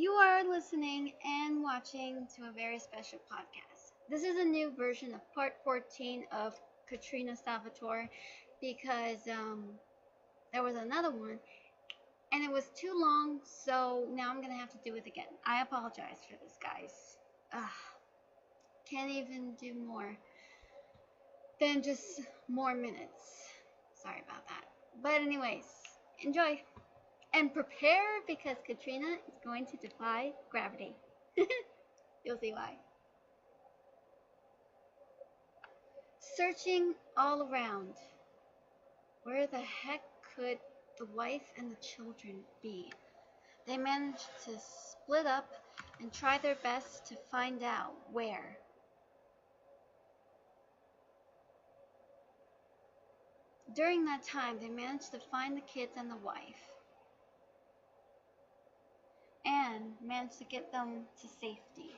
You are listening and watching to a very special podcast. This is a new version of part 14 of Katrina Salvatore because there was another one and it was too long, so now I'm going to have to do it again. I apologize for this, guys. Ugh, can't even do more than just more minutes. Sorry about that. But, anyways, enjoy. And prepare because Katrina is going to defy gravity. You'll see why. Searching all around. Where the heck could the wife and the children be? They managed to split up and try their best to find out where. During that time, they managed to find the kids and the wife and managed to get them to safety.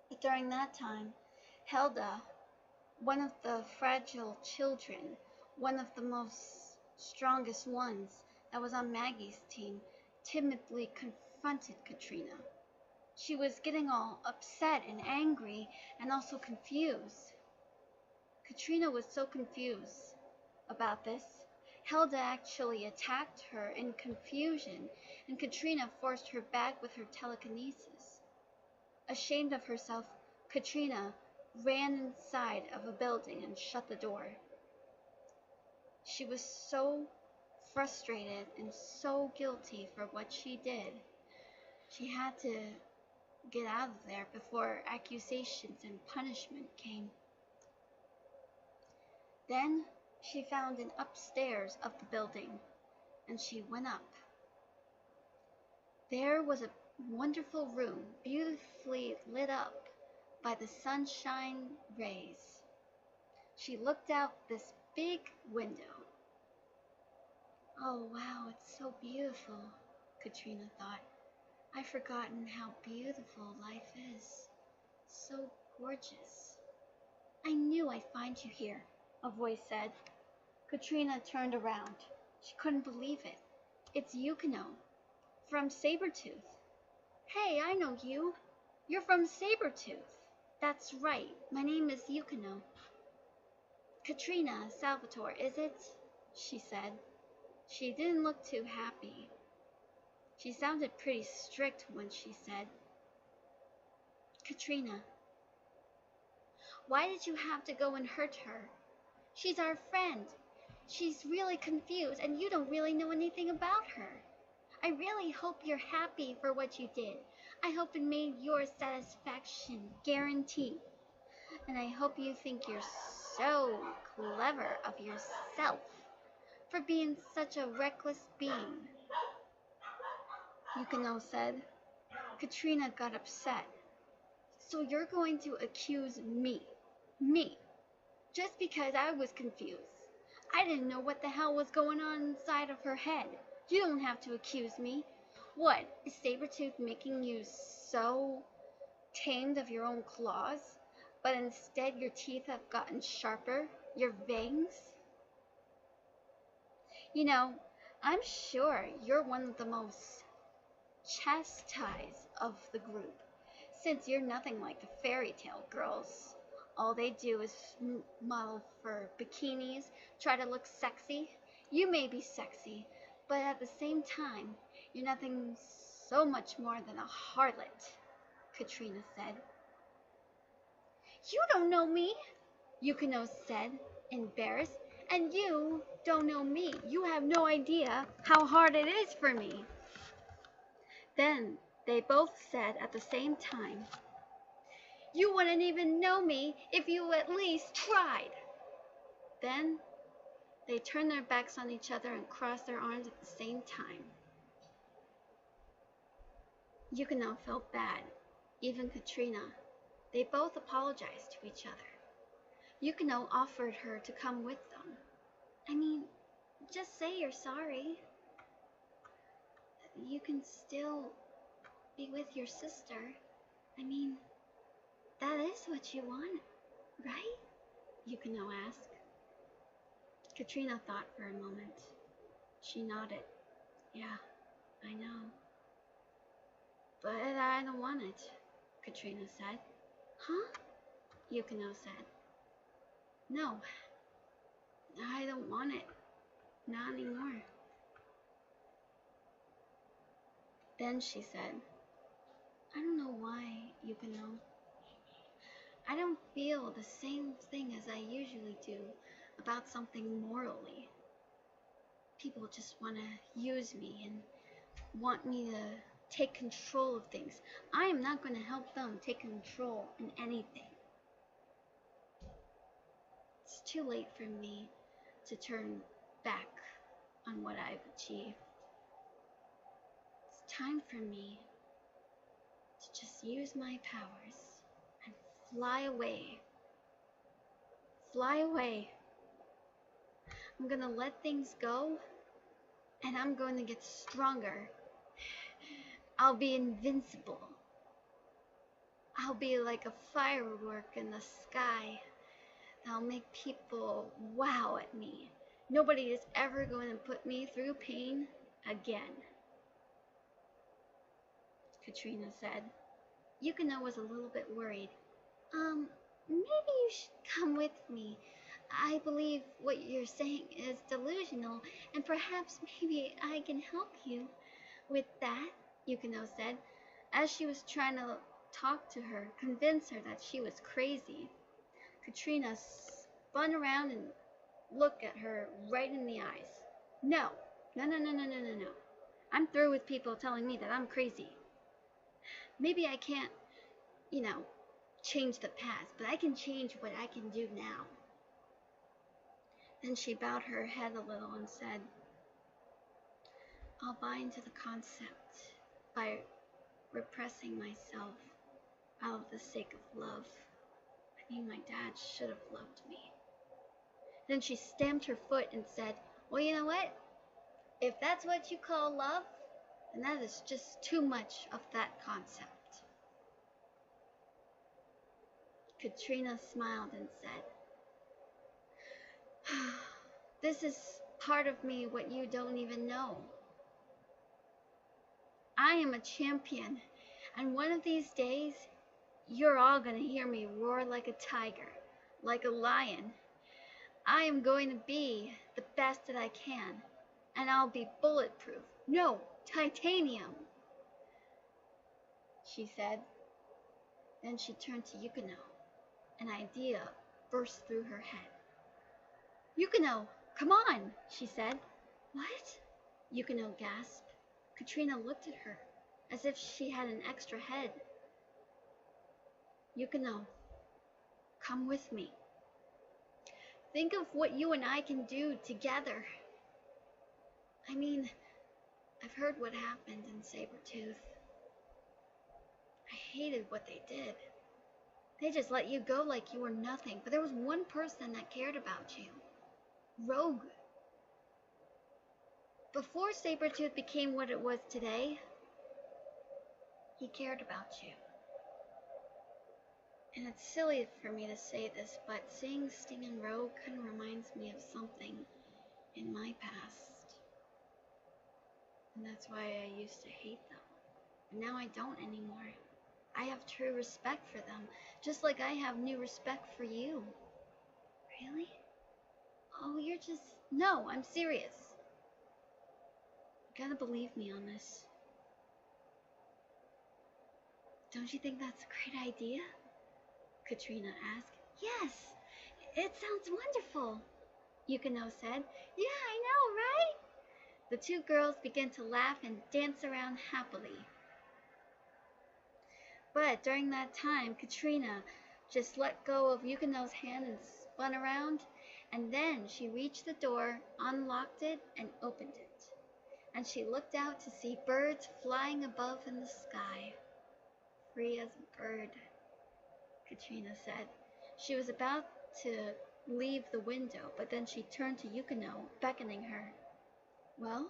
But during that time, Helda, one of the fragile children, one of the most strongest ones that was on Maggie's team, timidly confronted Katrina. She was getting all upset and angry and also confused. Katrina was so confused about this. Helda actually attacked her in confusion, and Katrina forced her back with her telekinesis. Ashamed of herself, Katrina ran inside of a building and shut the door. She was so frustrated and so guilty for what she did. She had to get out of there before accusations and punishment came. Then she found an upstairs of the building, and she went up. There was a wonderful room, beautifully lit up by the sunshine rays. She looked out this big window. Oh wow, it's so beautiful, Katrina thought. I've forgotten how beautiful life is. So gorgeous. I knew I'd find you here, a voice said. Katrina turned around. She couldn't believe it. It's Yukino, from Sabretooth. Hey, I know you. You're from Sabretooth. That's right. My name is Yukino. Katrina Salvatore, is it? She said. She didn't look too happy. She sounded pretty strict when she said, Katrina, why did you have to go and hurt her? She's our friend. She's really confused and you don't really know anything about her. I really hope you're happy for what you did. I hope it made your satisfaction guaranteed. And I hope you think you're so clever of yourself for being such a reckless being. Yukino said. Katrina got upset. So you're going to accuse me, just because I was confused. I didn't know what the hell was going on inside of her head. You don't have to accuse me. What, is Sabretooth making you so tamed of your own claws, but instead your teeth have gotten sharper, your fangs? You know, I'm sure you're one of the most chastised of the group, since you're nothing like the fairy tale girls. All they do is model for bikinis, try to look sexy. You may be sexy, but at the same time, you're nothing so much more than a harlot, Katrina said. You don't know me, Yukino said, embarrassed, and you don't know me. You have no idea how hard it is for me. Then they both said at the same time, you wouldn't even know me if you at least tried. Then they turned their backs on each other and crossed their arms at the same time. Yukino felt bad, even Katrina. They both apologized to each other. Yukino offered her to come with them. I mean, just say you're sorry. You can still be with your sister. I mean, that is what you want, right? Yukino asked. Katrina thought for a moment. She nodded. Yeah, I know. But I don't want it, Katrina said. Huh? Yukino said. No, I don't want it. Not anymore. Then she said, I don't know why, Yukino. I don't feel the same thing as I usually do about something morally. People just want to use me and want me to take control of things. I am not going to help them take control in anything. It's too late for me to turn back on what I've achieved. It's time for me to just use my powers and fly away. Fly away. I'm gonna let things go and I'm going to get stronger. I'll be invincible. I'll be like a firework in the sky. I'll make people wow at me. Nobody is ever going to put me through pain again. Katrina said. Yukino was a little bit worried. Maybe you should come with me. I believe what you're saying is delusional, and perhaps maybe I can help you with that, Yukino said, as she was trying to talk to her, convince her that she was crazy. Katrina spun around and looked at her right in the eyes. No. I'm through with people telling me that I'm crazy. Maybe I can't, change the past, but I can change what I can do now. Then she bowed her head a little and said, I'll buy into the concept by repressing myself out of the sake of love. I mean, my dad should have loved me. Then she stamped her foot and said, well, you know what? If that's what you call love, then that is just too much of that concept. Katrina smiled and said, this is part of me what you don't even know. I am a champion, and one of these days, you're all gonna hear me roar like a tiger, like a lion. I am going to be the best that I can, and I'll be bulletproof. No, titanium, she said. Then she turned to Yukino. An idea burst through her head. Yukino, come on, she said. What? Yukino gasped. Katrina looked at her as if she had an extra head. Yukino, come with me. Think of what you and I can do together. I mean, I've heard what happened in Sabretooth. I hated what they did. They just let you go like you were nothing, but there was one person that cared about you. Rogue. Before Sabretooth became what it was today, he cared about you. And it's silly for me to say this, but seeing Sting and Rogue kind of reminds me of something in my past. And that's why I used to hate them. And now I don't anymore. I have true respect for them, just like I have new respect for you. Really? Oh, you're just... No, I'm serious. You gotta believe me on this. Don't you think that's a great idea? Katrina asked. Yes, it sounds wonderful, Yukino said. Yeah, I know, right? The two girls began to laugh and dance around happily. But during that time, Katrina just let go of Yukino's hand and spun around, and then she reached the door, unlocked it, and opened it. And she looked out to see birds flying above in the sky. Free as a bird, Katrina said. She was about to leave the window, but then she turned to Yukino, beckoning her. Well,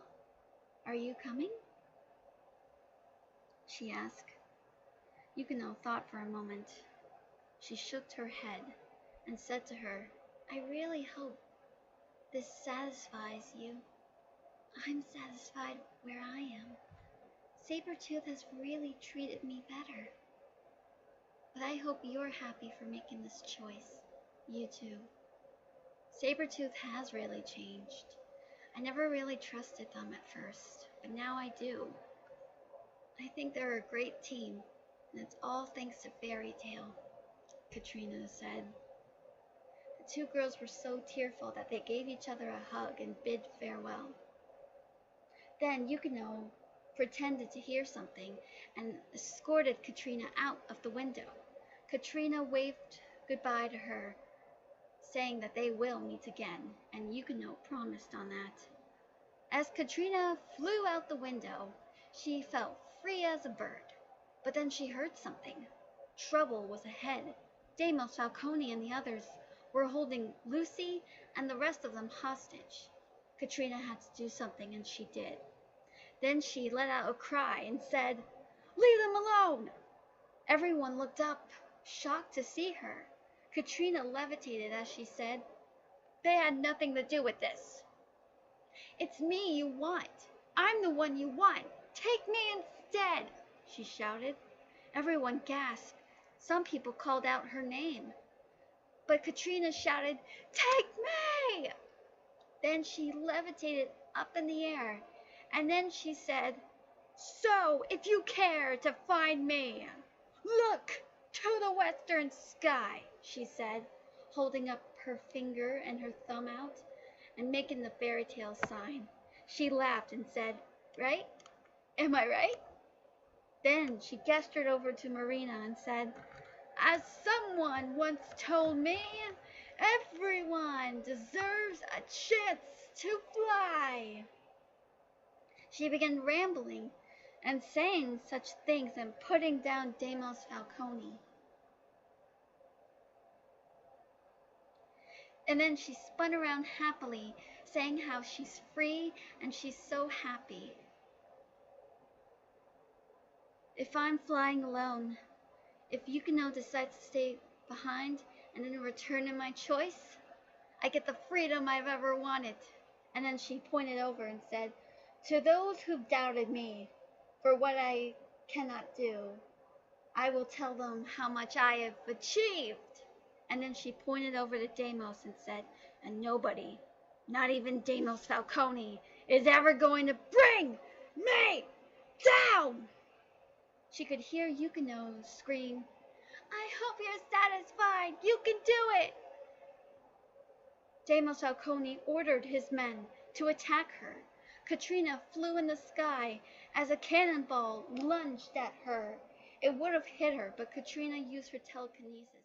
are you coming? She asked. Yukino thought for a moment. She shook her head and said to her, I really hope this satisfies you. I'm satisfied where I am. Sabretooth has really treated me better. But I hope you're happy for making this choice. You too. Sabretooth has really changed. I never really trusted them at first, but now I do. I think they're a great team, and it's all thanks to Fairy Tale, Katrina said. The two girls were so tearful that they gave each other a hug and bid farewell. Then Yukino pretended to hear something and escorted Katrina out of the window. Katrina waved goodbye to her, saying that they will meet again, and Yukino promised on that. As Katrina flew out the window, she felt free as a bird. But then she heard something. Trouble was ahead. Deimos, Falcone, and the others were holding Lucy and the rest of them hostage. Katrina had to do something, and she did. Then she let out a cry and said, "Leave them alone!" Everyone looked up, shocked to see her. Katrina levitated as she said, "They had nothing to do with this." "It's me you want. I'm the one you want. Take me instead," she shouted. Everyone gasped. Some people called out her name. But Katrina shouted, "Take me!" Then she levitated up in the air, and then she said, "So, if you care to find me, look to the western sky," she said, holding up her finger and her thumb out and making the fairy tale sign. She laughed and said, "Right? Am I right?" Then she gestured over to Marina and said, "As someone once told me, everyone deserves a chance to fly." She began rambling and saying such things and putting down Deimos Falcone. And then she spun around happily, saying how she's free and she's so happy. If I'm flying alone, if Yukino decides to stay behind and in return in my choice, I get the freedom I've ever wanted. And then she pointed over and said, "To those who've doubted me for what I cannot do, I will tell them how much I have achieved." And then she pointed over to Deimos and said, "And nobody, not even Deimos Falcone, is ever going to bring me down." She could hear Yukino scream, "I hope you're satisfied. You can do it." Deimos Falcone ordered his men to attack her. Katrina flew in the sky as a cannonball lunged at her. It would have hit her, but Katrina used her telekinesis